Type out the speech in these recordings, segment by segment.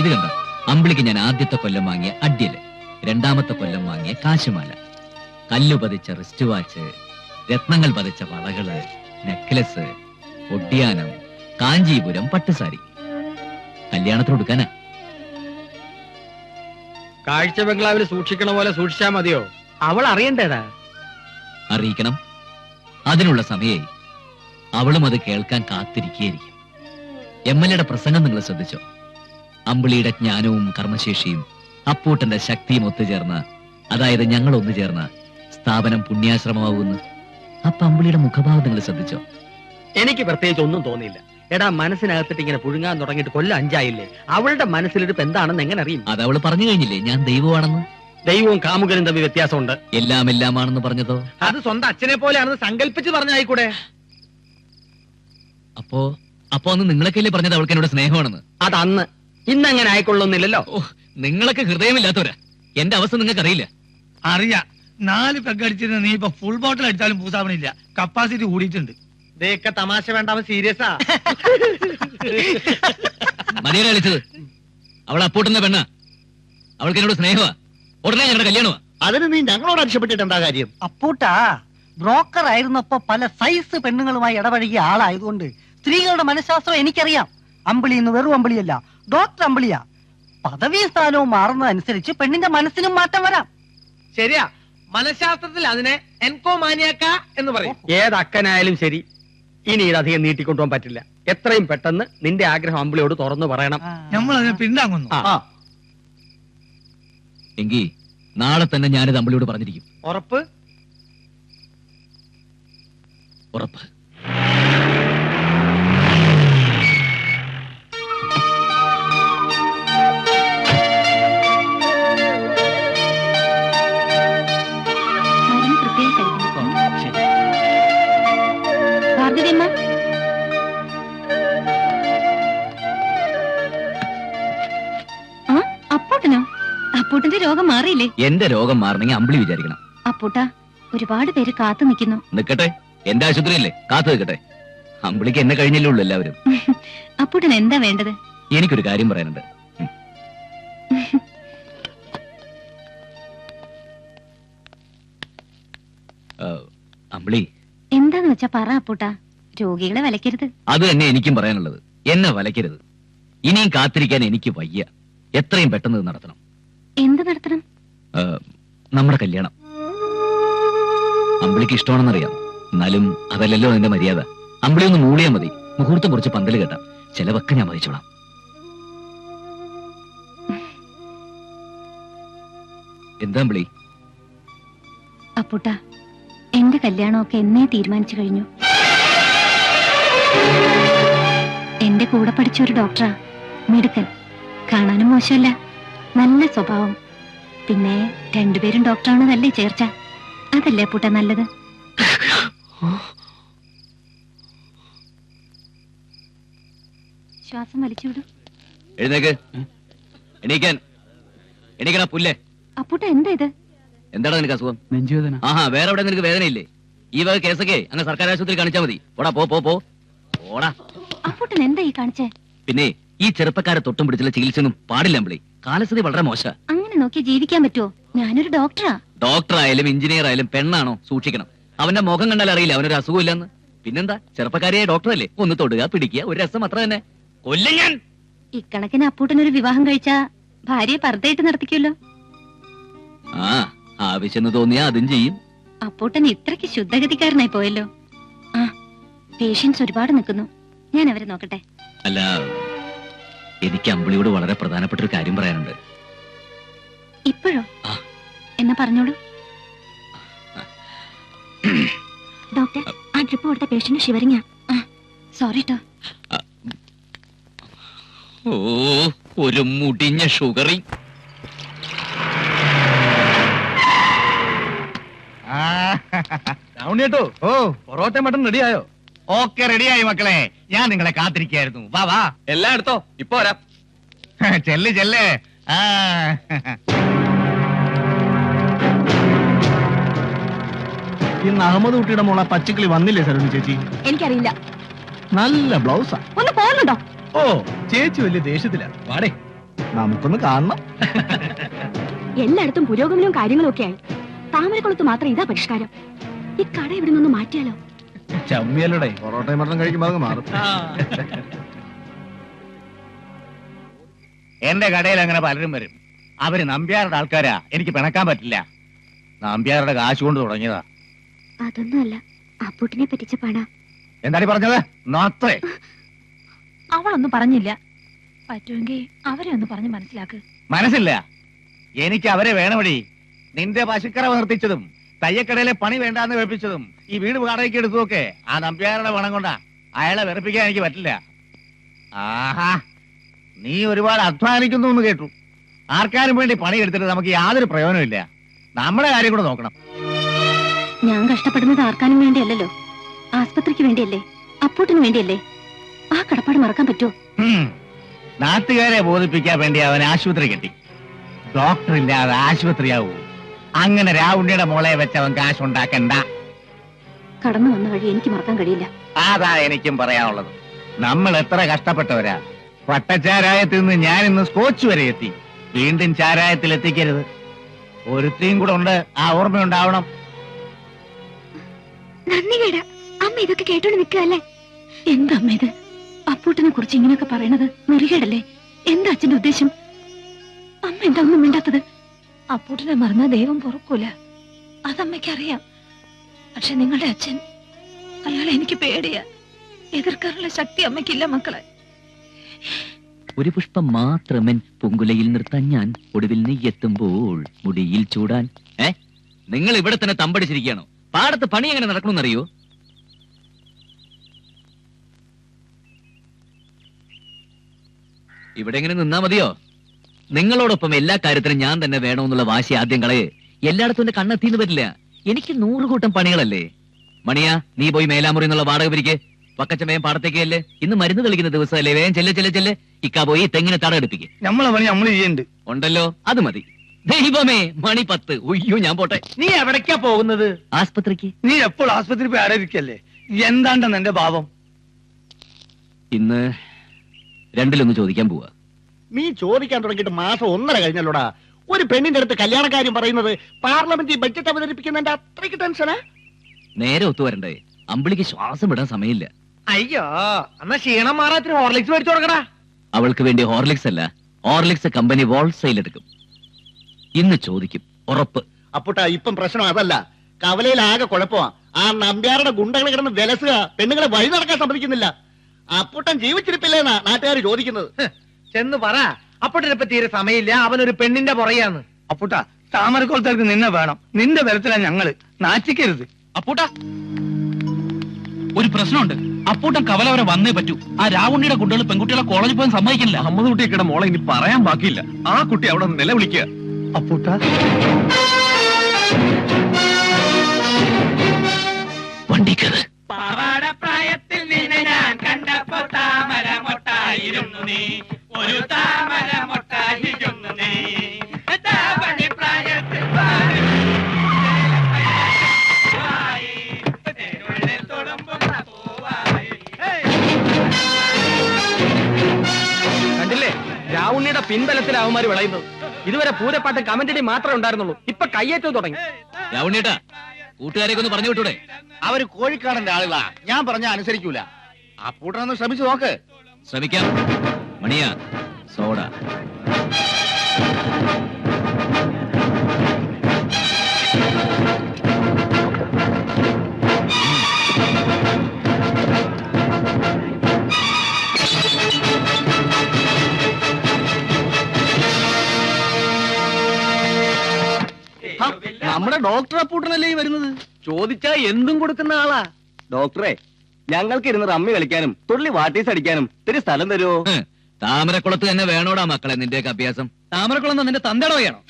ഇത് കണ്ട, അമ്പിളിക്ക് ഞാൻ ആദ്യത്തെ കൊല്ലം വാങ്ങിയ അഡ്യല്, രണ്ടാമത്തെ കൊല്ലം വാങ്ങിയ കാശുമാല, കല്ലു പതിച്ച റിസ്റ്റ് വാച്ച്, രത്നങ്ങൾ പതിച്ച വളകള്, നെക്ലസ്, ഒട്ടിയാനം, കാഞ്ചീപുരം പട്ടുസാരി. കല്യാണത്തിന് കൊടുക്കാനാ. കാഴ്ച ബംഗ്ലാവിൽ സൂക്ഷിക്കണ പോലെ സൂക്ഷിച്ചാ മതിയോ? അവൾ അറിയണ്ടേതാ? അറിയിക്കണം. അതിനുള്ള സമയായി. അവളും അത് കേൾക്കാൻ കാത്തിരിക്കുകയായിരിക്കും. MLA പ്രസംഗം നിങ്ങൾ ശ്രദ്ധിച്ചോ? അമ്പിളിയുടെ ജ്ഞാനവും കർമ്മശേഷിയും അപ്പൂട്ടന്റെ ശക്തിയും ഒത്തുചേർന്ന്, അതായത് ഞങ്ങൾ ഒന്നുചേർന്ന് സ്ഥാപനം പുണ്യാശ്രമമാവുന്നു. അപ്പൊ അമ്പിളിയുടെ മുഖഭാവം നിങ്ങൾ ശ്രദ്ധിച്ചോ? എനിക്ക് പ്രത്യേകിച്ച് ഒന്നും തോന്നിയില്ല. എടാ, മനസ്സിനകത്തിട്ട് ഇങ്ങനെ പുഴുങ്ങാൻ തുടങ്ങിയിട്ട് കൊല്ലം 5 ആയില്ലേ? അവളുടെ മനസ്സിലിരിപ്പ് എന്താണെന്ന് എങ്ങനെ അറിയും? അത് അവള് പറഞ്ഞു കഴിഞ്ഞില്ലേ, ഞാൻ ദൈവമാണെന്ന്. ദൈവവും കാമുകനും തമ്മിൽ വ്യത്യാസമുണ്ട്. എല്ലാം എല്ലാമാണെന്ന് പറഞ്ഞതോ? അത് സ്വന്തം അച്ഛനെ പോലെയാണെന്ന് സങ്കല്പിച്ച് പറഞ്ഞായിക്കൂടെ? അപ്പോ അന്ന് നിങ്ങളൊക്കെയല്ലേ പറഞ്ഞത് അവൾക്ക് എന്നോട് സ്നേഹമാണെന്ന്? അതന്ന്. ഇന്നങ്ങനെ ആയിക്കൊള്ളുന്നില്ലല്ലോ. നിങ്ങളൊക്കെ ഹൃദയമില്ലാത്തവരാ. എന്റെ അവസ്ഥ നിങ്ങൾക്ക് അറിയില്ല. അറിയാ. 4 പെഗ് അടിച്ചിരുന്ന നീ ഇപ്പൊ ഫുൾ ബോട്ടിൽ അടിച്ചാലും പൂസാവണില്ല. കപ്പാസിറ്റി കൂടിയിട്ടുണ്ട്. ഇതൊക്കെ തമാശ വേണ്ട, അവൻ സീരിയസാ. മതിയാണ് കളിച്ചത്. അവൾ അപ്പൂട്ടുന്ന പെണ്ണ. അവൾക്ക് എന്നോട് സ്നേഹമാ. ഉടനെ ഞങ്ങളുടെ കല്യാണമാ. അതിന് നീ ഞങ്ങളോട് ആവശ്യപ്പെട്ടിട്ട് എന്താ കാര്യം? അപ്പൂട്ടാ, ബ്രോക്കർ ആയിരുന്നപ്പോ പല സൈസ് പെണ്ണുങ്ങളുമായി ഇടപഴകിയ ആളായതുകൊണ്ട് സ്ത്രീകളുടെ മനഃശാസ്ത്രം എനിക്കറിയാം. അമ്പിളി ഇന്ന് വെറും അമ്പിളിയല്ല, ഡോക്ടർ അമ്പിളിയാ. പദവി സ്ഥാനവും മാറുന്നതനുസരിച്ച് പെണ്ണിന്റെ മനസ്സിനും മാറ്റം വരാം. ശരിയാ, മനഃശാസ്ത്രത്തിൽ അതിനെ എൻകോമാനിയാക്ക എന്ന് പറയും. ഏതക്കനായാലും ശരി, ഇനി ഇതധികം നീട്ടിക്കൊണ്ടുപോകാൻ പറ്റില്ല. എത്രയും പെട്ടെന്ന് നിന്റെ ആഗ്രഹം അമ്പിളിയോട് തുറന്നു പറയണം. നമ്മൾ അതിനെ പിന്താങ്ങുന്നു. എങ്കിൽ നാളെ തന്നെ ഞാനിത് അമ്പിളിയോട് പറഞ്ഞിരിക്കും. ഉറപ്പ്? ഉറപ്പ്. അപ്പൂട്ടന്റെ രോഗം മാറിയില്ലേ? എന്റെ രോഗം മാറണമെങ്കിൽ അമ്പിളി വിചാരിക്കണം. അപ്പൂട്ടാ, ഒരുപാട് പേര് കാത്തു നിൽക്കുന്നു. നിക്കട്ടെ, എന്റെ ആശുപത്രിയല്ലേ, കാത്തു നിൽക്കട്ടെ. അമ്പിളിക്ക് എന്നെ കഴിഞ്ഞല്ലേ ഉള്ളൂ എല്ലാവരും. അപ്പൂട്ടന് എന്താ വേണ്ടത്? എനിക്കൊരു കാര്യം പറയാനുണ്ട്. അമ്പിളി, എന്താന്ന് വെച്ചാ പറ അപ്പൂട്ടാ. രോഗികളെ വലയ്ക്കരുത്. അത് തന്നെ എനിക്കും പറയാനുള്ളത്. എന്നെ വലയ്ക്കരുത്. ഇനിയും കാത്തിരിക്കാൻ എനിക്ക് വയ്യ. എത്രയും പെട്ടെന്ന് നടത്തണം. എന്ത് നടത്തണം? നമ്മുടെ കല്യാണം. അമ്പിളിക്ക് ഇഷ്ടമാണെന്നറിയാം, എന്നാലും അതല്ലല്ലോ അതിന്റെ മര്യാദ. അമ്പിളി ഒന്ന് മൂളിയാ മതി. മുഹൂർത്തം കുറച്ച് പന്തല് കേട്ടാം. ചെലവൊക്കെ ഞാൻ വഹിച്ചോളാം. എന്താ അമ്പിളി? അപ്പൂട്ടാ, എന്റെ കല്യാണമൊക്കെ എന്നേ തീരുമാനിച്ചു കഴിഞ്ഞു. എന്റെ കൂടെ പഠിച്ച ഒരു ഡോക്ടറാ, മിടുക്കൻ, കാണാനും മോശമല്ല, നല്ല സ്വഭാവം. പിന്നെ 2 പേരും ഡോക്ടറാണെന്നല്ലേ ചേർച്ച. അതല്ലേ അപ്പൂട്ട നല്ലത്? ശ്വാസം വലിച്ചുവിടും. എഴുന്നേക്ക്. എണീക്കാൻ. എണീക്കണ പുല്ലേ. അപ്പൂട്ട എന്താ ഇത്? എന്താടാ നിനക്ക് അസുഖം? നെഞ്ചുവേദന. ആഹാ, വേറെ എവിടെ നിനക്ക് വേദനയില്ലേ? ഈ വക കേസൊക്കെ അങ്ങ് സർക്കാർ ആശുപത്രി കാണിച്ചാൽ മതി. ഓടാ, പോ. ഓടാ. അപ്പൂട്ടൻ എന്താ ഈ കാണിച്ചേ? പിന്നെ ഈ ചെറുപ്പക്കാരെ തൊട്ടും പിടിച്ചുള്ള ചികിത്സയൊന്നും പാടില്ല അമ്പിളി. കാലസ്ഥിതി വളരെ മോശ. അങ്ങനെ നോക്കി ജീവിക്കാൻ പറ്റുമോ? ഞാനൊരു ഡോക്ടറാ. ഡോക്ടർ ആയാലും എഞ്ചിനീയർ ആയാലും പെണ്ണാണോ സൂക്ഷിക്കണം. അവന്റെ മുഖം കണ്ടാൽ അറിയില്ല അവനൊരു അസുഖമില്ലെന്ന്. പിന്നെന്താ, ചെറുപ്പക്കാരിയായ ഡോക്ടറല്ലേ, ഒന്ന് തൊടുക, പിടിക്കുക, ഒരു രസം അത്ര തന്നെ. കൊല്ലും ഞാൻ. ഇക്കണക്കിന് അപ്പൂട്ടനൊരു വിവാഹം കഴിച്ചാ ഭാര്യയെ പർദ്ദയിട്ട് നടത്തിക്കുമല്ലോ. ആ, ആവശ്യം തോന്നിയാ അതും ചെയ്യും. അപ്പൂട്ടൻ ഇത്രയ്ക്ക് ശുദ്ധഗതിക്കാരനായി പോയല്ലോ. ആ, പേഷ്യൻസ് ഒരുപാട് നിൽക്കുന്നു. ഞാൻ അവരെ നോക്കട്ടെ. അല്ല, എനിക്ക് അമ്പിളിയോട് വളരെ പ്രധാനപ്പെട്ട ഒരു കാര്യം പറയാനുണ്ട്. ഇപ്പോഴോ? എന്നാ പറഞ്ഞോളൂ. ഡോക്ടർ, ആ ട്രിപ്പ് കൊടുത്ത പേഷ്യന്റ് ഷിവറിങ്ങാ. സോറി ട്ടോ. ഓ, ഒരു മുടിഞ്ഞ ഷുഗറി. കേട്ടോ. ഓ, പൊറോട്ട മട്ടൻ റെഡിയായോ? ഓക്കെ, റെഡിയായി മക്കളെ. ഞാൻ നിങ്ങളെ കാത്തിരിക്കായിരുന്നു. വാ വാ, എല്ലാം എടുത്തോ, ഇപ്പൊ വരാം. ചെല്ല്. ഇന്ന് അഹമ്മദ് കുട്ടിയുടെ മോളെ പച്ചക്കിളി വന്നില്ലേ സരോണി ചേച്ചി? എനിക്കറിയില്ല. നല്ല ബ്ലൗസാ. ഒന്ന് പോകുന്നുണ്ടോ? ഓ, ചേച്ചി വലിയ ദേഷ്യത്തിലാ. വാടേ. നമുക്കൊന്ന് കാണണം. എല്ലായിടത്തും പുരോഗമനവും കാര്യങ്ങളും ഒക്കെ ആയി. താമരക്കുളത്ത് മാത്രം ഇതാ പരിഷ്കാരം. ഈ കട ഇവിടെ നിന്ന് മാറ്റിയാലോ? ചമ്മിയല്ലോടെ. പൊറോട്ടയും മട്ടൻ കഴിക്കുമ്പോൾ അത് മാറും. എന്റെ കടയിൽ അങ്ങനെ പലരും വരും. അവര് നമ്പ്യാരുടെ ആൾക്കാരാ, എനിക്ക് പിണക്കാൻ പറ്റില്ല. നമ്പ്യാരുടെ കാശ് കൊണ്ട് തുടങ്ങിയതാ. അതൊന്നുമല്ല, അപ്പൂട്ടിനെ പറ്റിച്ച പണ. എന്താണ് പറഞ്ഞത്? നോത്തേ. അവളൊന്നും പറഞ്ഞില്ല. പറ്റുമെങ്കിൽ അവരെ ഒന്ന് പറഞ്ഞ് മനസ്സിലാക്ക്. മനസ്സില്ല, എനിക്ക് അവരെ വേണമടി. നിന്റെ പശുക്കറ നിർത്തിച്ചതും തയ്യക്കടയിലെ പണി വേണ്ടാന്ന് വെപ്പിച്ചതും ഈ വീട് വാടകയ്ക്ക് എടുത്തതൊക്കെ ആ നമ്പ്യാരുടെ പണം കൊണ്ടാ. അയാളെ വെറുപ്പിക്കാൻ എനിക്ക് പറ്റില്ല. ആഹാ, നീ ഒരുപാട് അധ്വാനിക്കുന്നു എന്ന് കേട്ടു. ആർക്കാരും വേണ്ടി പണി എടുത്തിട്ട് നമുക്ക് യാതൊരു പ്രയോജനമില്ല. നമ്മുടെ കാര്യം കൂടെ നോക്കണം. ഞാൻ കഷ്ടപ്പെടുന്നത് ആർക്കാനും വേണ്ടിയല്ലല്ലോ, ആസ്പത്രിക്ക് വേണ്ടിയല്ലേ, അപ്പൂട്ടിന് വേണ്ടിയല്ലേ. ആ കടപ്പാട് മറക്കാൻ പറ്റുമോ? നാട്ടുകാരെ ബോധിപ്പിക്കാൻ വേണ്ടി അവൻ ആശുപത്രി കെട്ടി. ഡോക്ടർ ഇല്ലാതെ ആശുപത്രിയാവൂ? അങ്ങനെ രാവുണ്ണിയുടെ മോളെ വെച്ചവൻ കാശുണ്ടാക്കണ്ട. കടന്നു വന്ന വഴി എനിക്ക് മറക്കാൻ കഴിയില്ല. അതാ എനിക്കും പറയാനുള്ളത്. നമ്മൾ എത്ര കഷ്ടപ്പെട്ടവരാ. പട്ടച്ചാരായത്തിൽ നിന്ന് ഞാൻ ഇന്ന് സ്കോച്ച് വരെ എത്തി. വീണ്ടും ചാരായത്തിൽ എത്തിക്കരുത്. ഒരുത്തിയും കൂടെ ഉണ്ട്, ആ ഓർമ്മയുണ്ടാവണം. നന്ദികേടാ അമ്മ ഇതൊക്കെ കേട്ടോണ്ട് നിൽക്കല്ലേ. എന്താ അമ്മ ഇത്? അപ്പൂട്ടിനെ കുറിച്ച് ഇങ്ങനെയൊക്കെ പറയണത് നെറികേടല്ലേ? എന്താ അച്ഛന്റെ ഉദ്ദേശം? അമ്മ എന്താ ഒന്നും മിണ്ടാത്തത്? അപ്പൂട്ടിനെ മറന്ന ദൈവം പൊറുക്കൂല, അതമ്മയ്ക്കറിയാം. പക്ഷെ നിങ്ങളുടെ അച്ഛൻ, അയാളെ എനിക്ക് പേടിയാ. എതിർക്കാനുള്ള ശക്തി അമ്മയ്ക്കില്ല മക്കളെ. ഒരു പുഷ്പം മാത്രമൻ പൂങ്കുലയിൽ നിർത്താൻ ഞാൻ, ഒടുവിൽ നെയ്യെത്തുമ്പോൾ മുടിയിൽ ചൂടാൻ. നിങ്ങൾ ഇവിടെ തന്നെ തമ്പടിച്ചിരിക്കുകയാണോ? പാടത്ത് പണി എങ്ങനെ നടക്കണമെന്നറിയോ? ഇവിടെ എങ്ങനെ നിന്നാ മതിയോ? നിങ്ങളോടൊപ്പം എല്ലാ കാര്യത്തിനും ഞാൻ തന്നെ വേണമെന്നുള്ള വാശി ആദ്യം കളയെ. എല്ലായിടത്തും എന്റെ കണ്ണെത്തിന്ന് വരില്ല. എനിക്ക് 100 കൂട്ടം പണികളല്ലേ. മണിയാ, നീ പോയി മേലാമുറി എന്നുള്ള വാടക പിരിക്ക്. പക്കച്ചമയം പാടത്തേക്കല്ലേ? ഇന്ന് മരുന്ന് കളിക്കുന്ന ദിവസമല്ലേ? വേഗം ചെല്ലെ. ഇക്കാ പോയി തെങ്ങിന് തട എടുപ്പിക്ക്. നമ്മളെ പണി നമ്മൾ ചെയ്യുന്നുണ്ട്. ഉണ്ടല്ലോ, അത് മതി. ദൈവമേ, മണി 10. ഒയ്യോ, ഞാൻ പോട്ടെ. നീ എവിടേക്കാ പോകുന്നത്? ആസ്പത്രിക്ക്. നീ എപ്പോൾ ആസ്പത്രി പോയി ആരാധിക്കല്ലേ? എന്താണ്ടെന്ന് എന്റെ ഭാവം. ഇന്ന് രണ്ടിലൊന്ന് ചോദിക്കാൻ പോവാ. നീ ചോദിക്കാൻ തുടങ്ങിയിട്ട് മാസം 1.5 കഴിഞ്ഞല്ലോടാ. ഒരു പെണ്ണിന്റെ അടുത്ത് കല്യാണക്കാര്യം പറയുന്നത് പാർലമെന്റിൽ ബഡ്ജറ്റ് അവതരിപ്പിക്കുന്നതിന്റെ അത്രയ്ക്ക് ടെൻഷനാ. നേരെ ഒത്തുവരണ്ടേ? അമ്പിളിക്ക് ശ്വാസം വിടാൻ സമയമില്ല. അയ്യോ, എന്നാ ക്ഷീണം മാറാത്തിന് ഹോർലിക്സ് മേടിച്ചു കൊടുക്കടാ. അവൾക്ക് വേണ്ടി ഹോർലിക്സ് അല്ല, ഹോർലിക്സ് കമ്പനി ഹോൾസെയിൽ എടുക്കും. ഇന്ന് ചോദിക്കും, ഉറപ്പ്. അപ്പുട്ടാ, ഇപ്പം പ്രശ്നം അതല്ല. കവലയിൽ ആകെ കുഴപ്പമാ. ആ നമ്പ്യാരുടെ ഗുണ്ടകൾ കിടന്ന് വിലസുക, പെണ്ണുങ്ങളെ വഴി നടക്കാൻ സമ്മതിക്കുന്നില്ല. അപ്പുട്ടൻ ജീവിച്ചിരിപ്പില്ലേന്നാ നാട്ടുകാർ ചോദിക്കുന്നത്. ചെന്ന് പറ, അപ്പട്ടിനിപ്പ തീരെ സമയമില്ല, അവനൊരു പെണ്ണിന്റെ പുറയാന്ന്. അപ്പുട്ടാ, താമരക്കുളത്തേക്ക് നിന്നെ വേണം. നിന്റെ ബലത്തിലാ ഞങ്ങള്. നാറ്റിക്കരുത്. അപ്പൂട്ട, ഒരു പ്രശ്നമുണ്ട്. അപ്പൂട്ടൻ കവല വരെ വന്നേ പറ്റൂ. ആ രാവുണ്ണിയുടെ കുട്ടികൾ പെൺകുട്ടികളെ കോളേജിൽ പോകാൻ സമ്മതിക്കില്ല. അമ്മദ് കുട്ടിയുടെ മോളെ ഇനി പറയാൻ ബാക്കിയില്ല. ആ കുട്ടി അവിടെ നിലവിളിക്കുക. അപ്പുട്ടാ, വണ്ടിക്കത്. പ്രായത്തിൽ നിന്നെ ഞാൻ കണ്ടപ്പോ താമരമൊട്ടായിരുന്നു നീ, ഒരു താമരമൊട്ടായിരുന്നു നീ. പ്രായത്തിൽ കണ്ടില്ലേ, രാവുണ്ണിയുടെ പിൻബലത്തിൽ അവന്മാര് വിളയുന്നത്. ഇതുവരെ പൂരപ്പാട്ട് കമന്റടി മാത്രമേ ഉണ്ടായിരുന്നുള്ളൂ, ഇപ്പൊ കയ്യേറ്റം തുടങ്ങി. രാവുണ്ണിയേട്ടാ, കൂട്ടുകാരെയൊക്കെ ഒന്ന് പറഞ്ഞു വിട്ടൂടെ? അവര് കോഴിക്കാടന്റെ ആളുകളാ, ഞാൻ പറഞ്ഞ അനുസരിക്കൂല. അപ്പൂട്ടനൊന്ന് ശ്രമിച്ചു നോക്ക്. ശ്രമിക്കാം. മണിയാ, സോഡ. നമ്മുടെ ഡോക്ടർ അപ്പൂട്ടനല്ലേ ഈ വരുന്നത്? ചോദിച്ചാ എന്തും കൊടുക്കുന്ന ആളാ. ഡോക്ടറെ, ഞങ്ങൾക്ക് ഇരുന്ന് റമ്മി കളിക്കാനും തുള്ളി വാട്ടീസ് അടിക്കാനും ഇത്തിരി സ്ഥലം തരുമോ? താമരക്കുളത്ത് തന്നെ വേണോടാ മക്കളെ നിന്റെയൊക്കെ അഭ്യാസം. താമരക്കുളം നിന്റെ തന്തയുടെ വയ്യാണോ?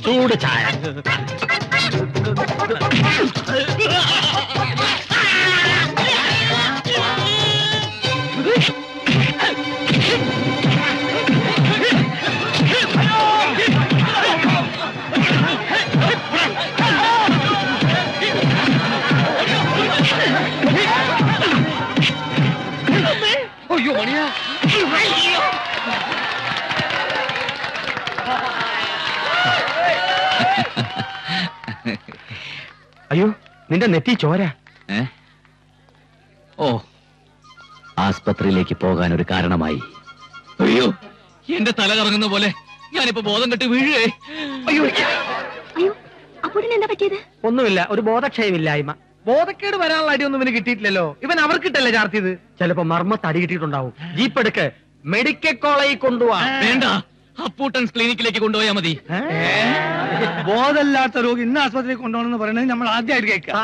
ചൂട് ചായ. അയ്യോ മണിയാ. അയ്യോ നിന്റെ നെറ്റി ചോര. ഏ? ഓ, ആസ്പത്രിയിലേക്ക് പോകാൻ ഒരു കാരണമായി. അയ്യോ, എന്റെ തല കറങ്ങുന്ന പോലെ ഞാനിപ്പോ ബോധം കെട്ട് വീഴുകേ. അയ്യോ അയ്യോ, അപ്പോഴിന് എന്താ പറ്റിയത്? ഒന്നുമില്ല, ഒരു ബോധക്ഷയമില്ലായ്മ. ബോധക്കേട് വരാനുള്ള അടിയൊന്നും ഇവന് കിട്ടിയിട്ടില്ലല്ലോ. ഇവൻ അവർക്കിട്ടല്ലേ ചാർത്തിയത്. ചിലപ്പോ മർമ്മത്ത് അടി കിട്ടിയിട്ടുണ്ടാവും. ജീപ്പ് എടുക്ക്, മെഡിക്കൽ കോളേജിൽ കൊണ്ടുപോവാ. വേണ്ട, അപ്പൂട്ടൻസ് ക്ലിനിക്കിലേക്ക് കൊണ്ടുപോയാ മതി. ബോധമില്ലാത്ത രോഗി ഇന്ന് ആസ്പത്രിയിൽ കൊണ്ടുപോകണമെന്ന് പറയുന്നത് നമ്മൾ ആദ്യമായിട്ട് കേൾക്കാം.